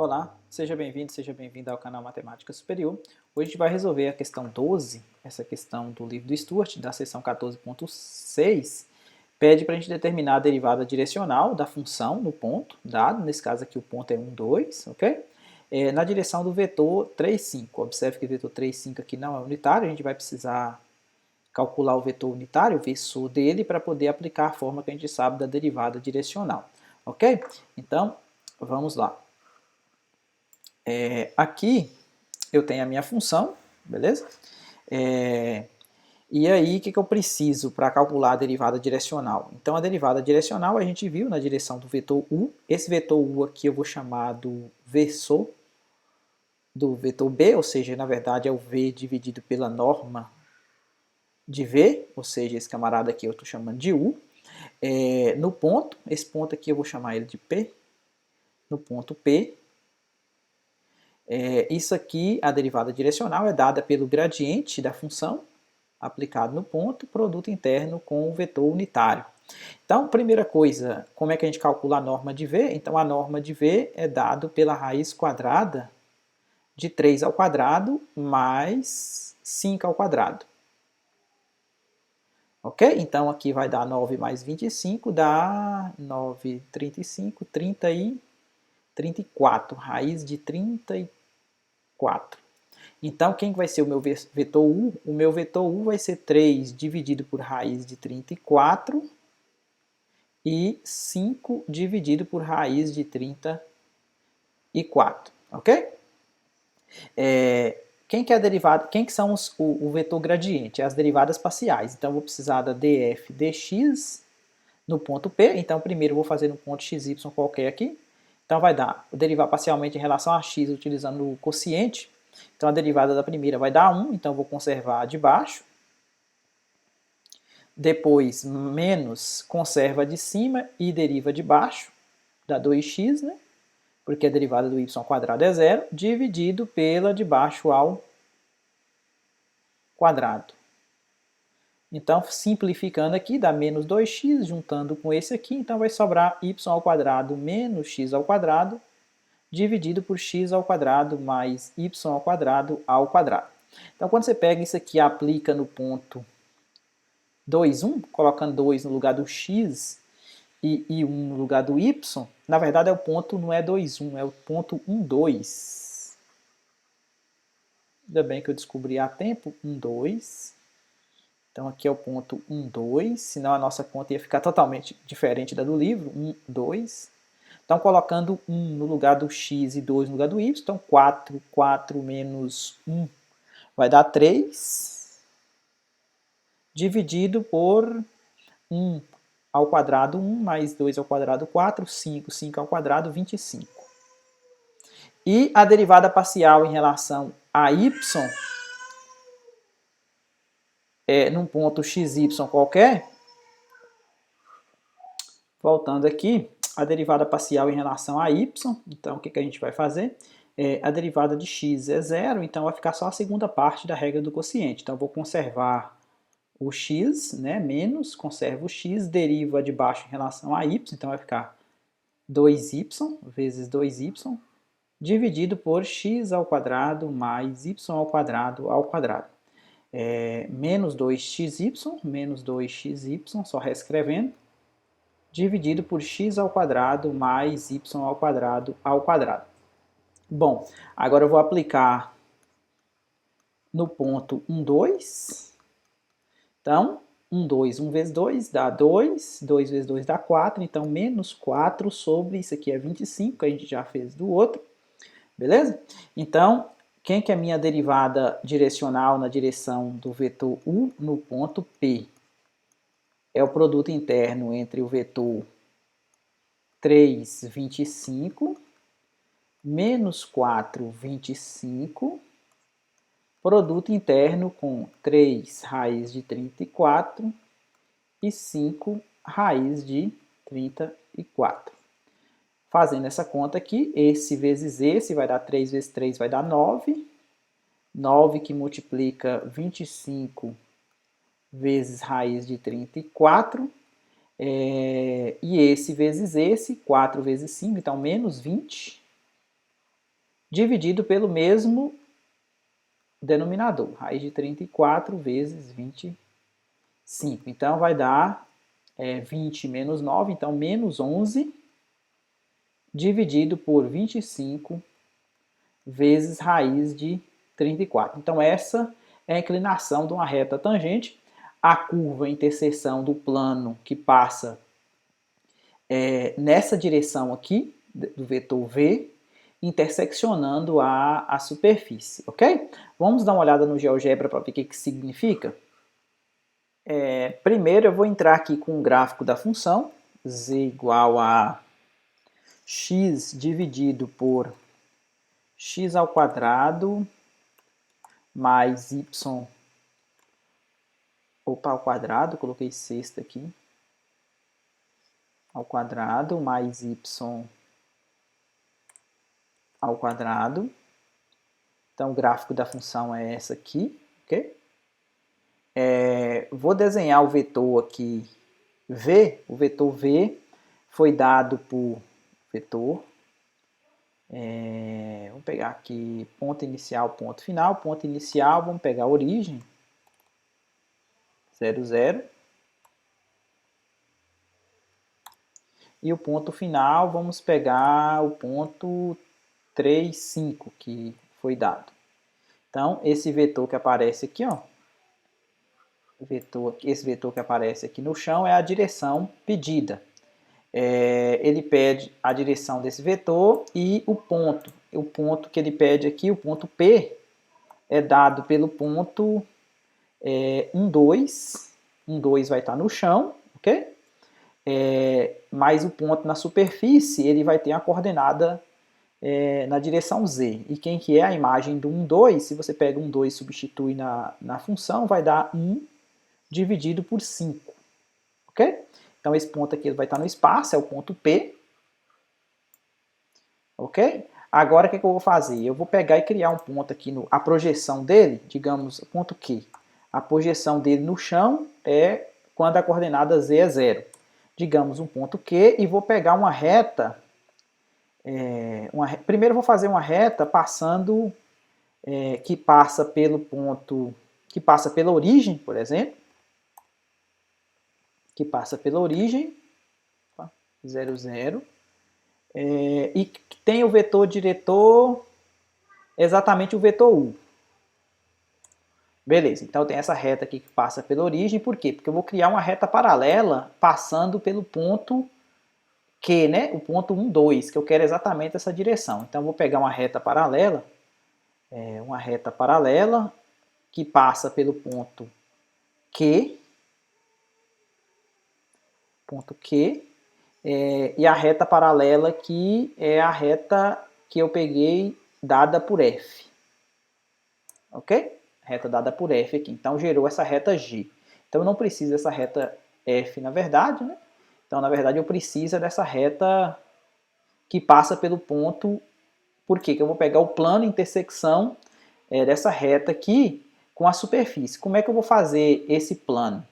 Olá, seja bem-vindo, seja bem-vinda ao canal Matemática Superior. Hoje a gente vai resolver a questão 12, essa questão do livro do Stuart, da seção 14.6, pede para a gente determinar a derivada direcional da função no ponto dado, nesse caso aqui o ponto é 1, 2, ok? Na direção do vetor 3, 5. Observe que o vetor 3, 5 aqui não é unitário, a gente vai precisar calcular o vetor unitário, o versor dele, para poder aplicar a forma que a gente sabe da derivada direcional, ok? Então, vamos lá. Aqui eu tenho a minha função, beleza? E aí, o que eu preciso para calcular a derivada direcional? Então, a derivada direcional a gente viu na direção do vetor u. Esse vetor u aqui eu vou chamar do versor do vetor b, ou seja, na verdade é o v dividido pela norma de v, ou seja, esse camarada aqui eu estou chamando de u. No ponto, esse ponto aqui eu vou chamar ele de p. No ponto p, isso aqui, a derivada direcional, é dada pelo gradiente da função aplicado no ponto, produto interno com o vetor unitário. Então, primeira coisa, como é que a gente calcula a norma de V? Então, a norma de V é dado pela raiz quadrada de 3 ao quadrado mais 5 ao quadrado. Ok? Então, aqui vai dar 9 mais 25, dá 9, 35, 30 e 34. Raiz de 34. Então, quem vai ser o meu vetor u? O meu vetor u vai ser 3 dividido por raiz de 34 e 5 dividido por raiz de 34, ok? Quem que é a derivada? Quem que são o vetor gradiente? As derivadas parciais. Então, eu vou precisar da df dx no ponto P. Então, primeiro eu vou fazer no ponto xy qualquer aqui. Então, vai dar, vou derivar parcialmente em relação a x utilizando o quociente. Então, a derivada da primeira vai dar 1, então eu vou conservar a de baixo. Depois, menos, conserva a de cima e deriva de baixo, dá 2x, né? Porque a derivada do y² é 0, dividido pela de baixo ao quadrado. Então, simplificando aqui, dá menos 2x, juntando com esse aqui, então vai sobrar y² menos x², dividido por x² mais y² ao quadrado. Então, quando você pega isso aqui e aplica no ponto 2, 1, colocando 2 no lugar do x e 1 no lugar do y, na verdade o ponto não é 2, 1, é o ponto 1, 2. Ainda bem que eu descobri há tempo, 1, 2. Então aqui é o ponto 1, 2, senão a nossa conta ia ficar totalmente diferente da do livro, 1, 2. Então, colocando 1 no lugar do x e 2 no lugar do y, então 4, 4 menos 1 vai dar 3, dividido por 1 ao quadrado, 1 mais 2 ao quadrado, 4, 5, 5 ao quadrado, 25. E a derivada parcial em relação a y, num ponto xy qualquer, voltando aqui, a derivada parcial em relação a y, então o que a gente vai fazer? A derivada de x é 0, então vai ficar só a segunda parte da regra do quociente. Então eu vou conservar o x, né, menos, conservo o x, deriva de baixo em relação a y, então vai ficar 2y vezes 2y, dividido por x² mais y² ao quadrado. Menos 2xy, menos 2xy, só reescrevendo, dividido por x² mais y² ao quadrado. Bom, agora eu vou aplicar no ponto 1, 2. Então, 1, 2, 1 vezes 2 dá 2, 2 vezes 2 dá 4, então menos 4 sobre, isso aqui é 25, que a gente já fez do outro, beleza? Então, quem que é a minha derivada direcional na direção do vetor u no ponto P? É o produto interno entre o vetor 3, 25, menos 4, 25, produto interno com 3 raiz de 34 e 5 raiz de 34. Fazendo essa conta aqui, esse vezes esse vai dar 3 vezes 3 vai dar 9. 9 que multiplica 25 vezes raiz de 34. E esse vezes esse, 4 vezes 5, então menos 20. dividido pelo mesmo denominador. Raiz de 34 vezes 25. Então, vai dar 20 menos 9, então menos 11, dividido por 25 vezes raiz de 34. Então, essa é a inclinação de uma reta tangente. A curva, a interseção do plano que passa nessa direção aqui, do vetor V, interseccionando a superfície, ok? Vamos dar uma olhada no GeoGebra para ver o que significa. Primeiro eu vou entrar aqui com o gráfico da função, z igual a x dividido por x ao quadrado mais y ao quadrado, coloquei sexta aqui, ao quadrado mais y ao quadrado. Então o gráfico da função é essa aqui, ok? Vou desenhar o vetor aqui V. O vetor V foi dado por vetor. Vamos pegar aqui ponto inicial, ponto final. Ponto inicial, vamos pegar a origem, 0, 0. E o ponto final, vamos pegar o ponto 3, 5, que foi dado. Então, esse vetor que aparece aqui, ó, esse vetor que aparece aqui no chão é a direção pedida. Ele pede a direção desse vetor e o ponto. O ponto que ele pede aqui, o ponto P, é dado pelo ponto 1, 2. 1, 2 vai estar no chão, ok? Mas o ponto na superfície, ele vai ter a coordenada na direção Z. E quem que é a imagem do 1, 2? Se você pega 1, 2 e substitui na função, vai dar 1 dividido por 5, ok? Então esse ponto aqui vai estar no espaço, é o ponto P, ok? Agora o que eu vou fazer? Eu vou pegar e criar um ponto aqui, a projeção dele, digamos, ponto Q. A projeção dele no chão é quando a coordenada Z é 0. Digamos um ponto Q e vou pegar uma reta, primeiro eu vou fazer uma reta passando, que passa pelo ponto, que passa pela origem, por exemplo, que passa pela origem, 0, 0, e tem o vetor diretor, exatamente o vetor U. Beleza, então tem essa reta aqui que passa pela origem, por quê? Porque eu vou criar uma reta paralela passando pelo ponto Q, né? O ponto 1, 2, que eu quero exatamente essa direção. Então eu vou pegar uma reta paralela que passa pelo ponto Q, e a reta paralela aqui é a reta que eu peguei dada por F. Ok? Reta dada por F aqui. Então gerou essa reta G. Então eu não preciso dessa reta F na verdade, né? Então na verdade eu preciso dessa reta que passa pelo ponto. Por quê? Que eu vou pegar o plano intersecção dessa reta aqui com a superfície. Como é que eu vou fazer esse plano?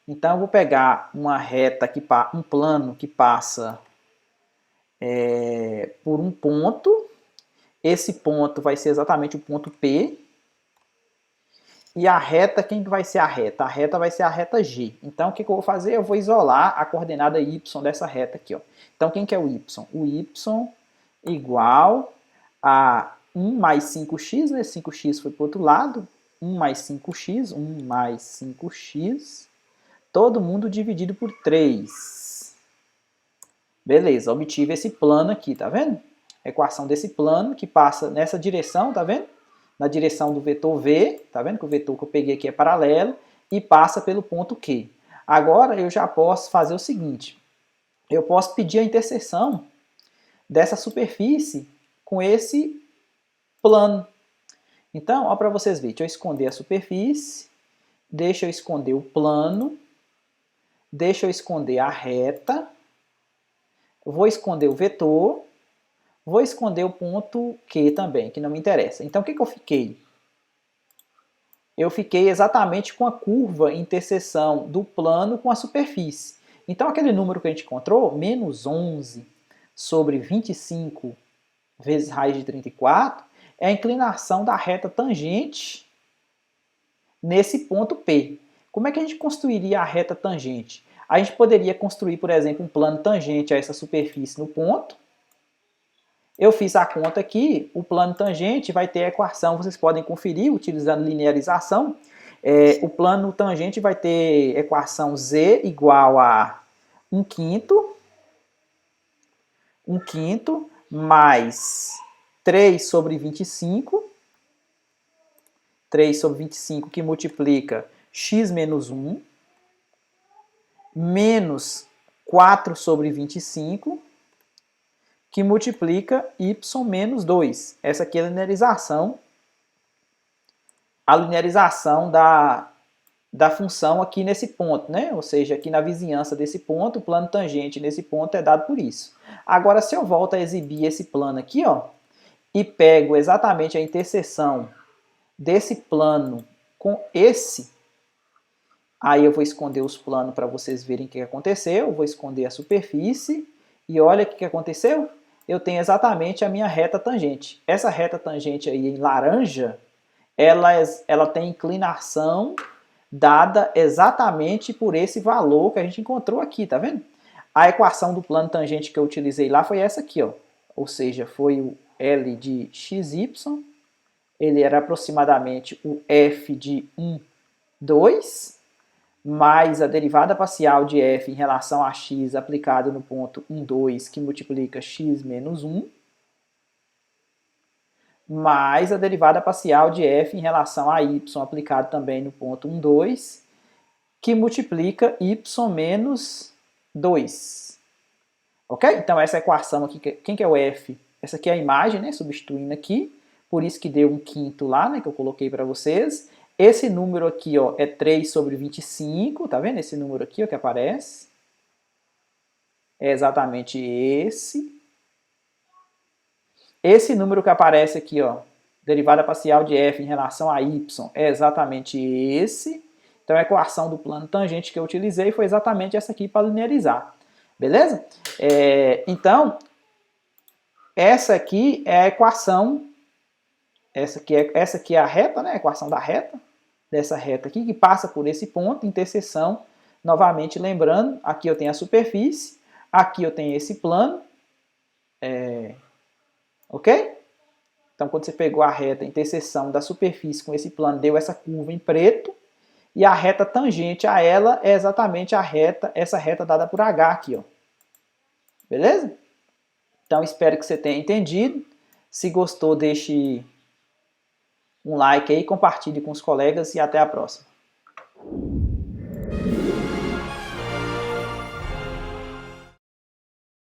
Então eu vou pegar uma reta, um plano que passa por um ponto. Esse ponto vai ser exatamente o ponto P. E a reta, quem vai ser a reta? A reta vai ser a reta G. Então o que eu vou fazer? Eu vou isolar a coordenada Y dessa reta aqui, ó. Então quem que é o Y? O Y igual a 1 mais 5x, né? 5x foi para o outro lado. 1 mais 5x, 1 mais 5x, todo mundo dividido por 3. Beleza, obtive esse plano aqui, tá vendo? Equação desse plano que passa nessa direção, tá vendo? Na direção do vetor V, tá vendo que o vetor que eu peguei aqui é paralelo, e passa pelo ponto Q. Agora eu já posso fazer o seguinte, eu posso pedir a interseção dessa superfície com esse plano. Então, ó, para vocês verem, deixa eu esconder a superfície, deixa eu esconder o plano, deixa eu esconder a reta, vou esconder o vetor, vou esconder o ponto Q também, que não me interessa. Então, o que eu fiquei? Eu fiquei exatamente com a curva interseção do plano com a superfície. Então, aquele número que a gente encontrou, menos 11 sobre 25 vezes raiz de 34 é a inclinação da reta tangente nesse ponto P. Como é que a gente construiria a reta tangente? A gente poderia construir, por exemplo, um plano tangente a essa superfície no ponto. Eu fiz a conta aqui, o plano tangente vai ter a equação, vocês podem conferir utilizando linearização. O plano tangente vai ter equação z igual a 1/5 mais 3 sobre 25, 3 sobre 25 que multiplica x menos 1, menos 4 sobre 25, que multiplica y menos 2. Essa aqui é a linearização da função aqui nesse ponto, né? Ou seja, aqui na vizinhança desse ponto, o plano tangente nesse ponto é dado por isso. Agora, se eu volto a exibir esse plano aqui, ó, e pego exatamente a interseção desse plano com esse, aí eu vou esconder os planos para vocês verem o que aconteceu, eu vou esconder a superfície, e olha o que aconteceu. Eu tenho exatamente a minha reta tangente. Essa reta tangente aí em laranja, ela tem inclinação dada exatamente por esse valor que a gente encontrou aqui, tá vendo? A equação do plano tangente que eu utilizei lá foi essa aqui, ó. Ou seja, foi o L de xy, ele era aproximadamente o f de 1, 2, mais a derivada parcial de f em relação a x aplicado no ponto 1, 2, que multiplica x menos 1, mais a derivada parcial de f em relação a y aplicado também no ponto 1, 2, que multiplica y menos 2. Ok? Então essa equação aqui, quem que é o f? Essa aqui é a imagem, né? Substituindo aqui, por isso que deu 1/5 lá, né? Que eu coloquei para vocês. Esse número aqui, ó, é 3 sobre 25, tá vendo? Esse número aqui, ó, que aparece. É exatamente esse. Esse número que aparece aqui, ó, derivada parcial de f em relação a y, é exatamente esse. Então a equação do plano tangente que eu utilizei foi exatamente essa aqui para linearizar. Beleza? Então, essa aqui é a equação, essa aqui é a reta, né? A equação da reta, dessa reta aqui, que passa por esse ponto, interseção. Novamente lembrando, aqui eu tenho a superfície, aqui eu tenho esse plano, ok? Então, quando você pegou a reta, a interseção da superfície com esse plano, deu essa curva em preto, e a reta tangente a ela é exatamente a reta, essa reta dada por H aqui, ó. Beleza? Então, espero que você tenha entendido. Se gostou, deixe um like aí, compartilhe com os colegas e até a próxima.